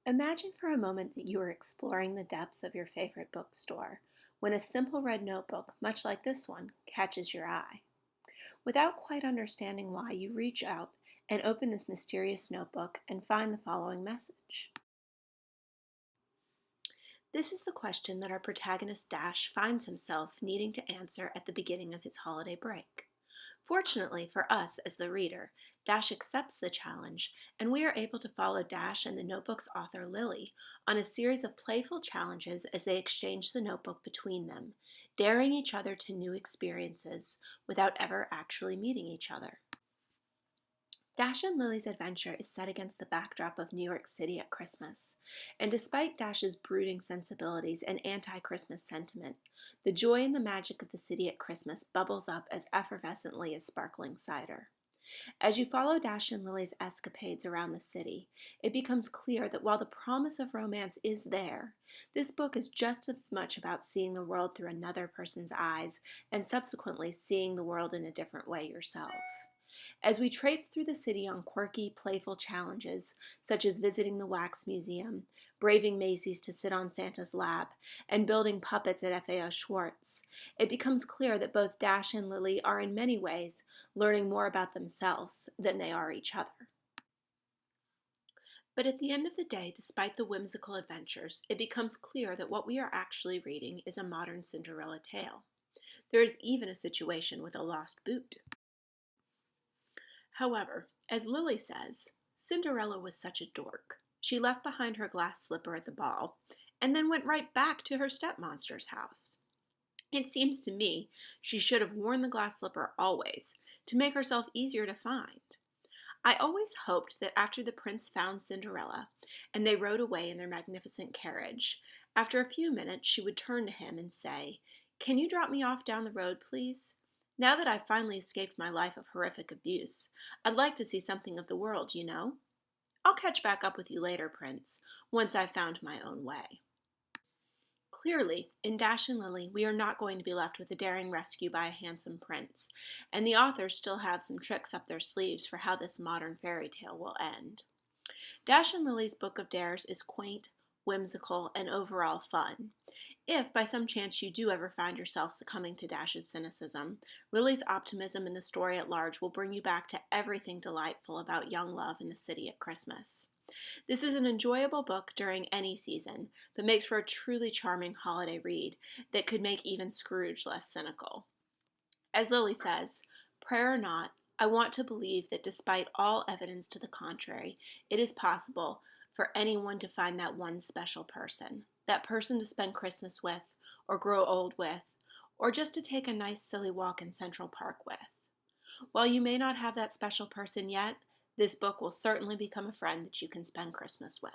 Imagine for a moment that you are exploring the depths of your favorite bookstore when a simple red notebook, much like this one, catches your eye. Without quite understanding why, you reach out and open this mysterious notebook and find the following message. This is the question that our protagonist Dash finds himself needing to answer at the beginning of his holiday break. Fortunately for us as the reader, Dash accepts the challenge, and we are able to follow Dash and the notebook's author Lily on a series of playful challenges as they exchange the notebook between them, daring each other to new experiences without ever actually meeting each other. Dash and Lily's adventure is set against the backdrop of New York City at Christmas, and despite Dash's brooding sensibilities and anti-Christmas sentiment, the joy and the magic of the city at Christmas bubbles up as effervescently as sparkling cider. As you follow Dash and Lily's escapades around the city, it becomes clear that while the promise of romance is there, this book is just as much about seeing the world through another person's eyes and subsequently seeing the world in a different way yourself. As we traipse through the city on quirky, playful challenges, such as visiting the Wax Museum, braving Macy's to sit on Santa's lap, and building puppets at FAO Schwartz, it becomes clear that both Dash and Lily are in many ways learning more about themselves than they are each other. But at the end of the day, despite the whimsical adventures, it becomes clear that what we are actually reading is a modern Cinderella tale. There is even a situation with a lost boot. However, as Lily says, Cinderella was such a dork. She left behind her glass slipper at the ball and then went right back to her stepmonster's house. It seems to me she should have worn the glass slipper always to make herself easier to find. I always hoped that after the prince found Cinderella and they rode away in their magnificent carriage, after a few minutes she would turn to him and say, "Can you drop me off down the road, please? Now that I've finally escaped my life of horrific abuse, I'd like to see something of the world, you know? I'll catch back up with you later, Prince, once I've found my own way." Clearly, in Dash and Lily, we are not going to be left with a daring rescue by a handsome prince, and the authors still have some tricks up their sleeves for how this modern fairy tale will end. Dash and Lily's Book of Dares is quaint, whimsical, and overall fun. If, by some chance, you do ever find yourself succumbing to Dash's cynicism, Lily's optimism in the story at large will bring you back to everything delightful about young love in the city at Christmas. This is an enjoyable book during any season, but makes for a truly charming holiday read that could make even Scrooge less cynical. As Lily says, prayer or not, I want to believe that despite all evidence to the contrary, it is possible for anyone to find that one special person, that person to spend Christmas with, or grow old with, or just to take a nice silly walk in Central Park with. While you may not have that special person yet, this book will certainly become a friend that you can spend Christmas with.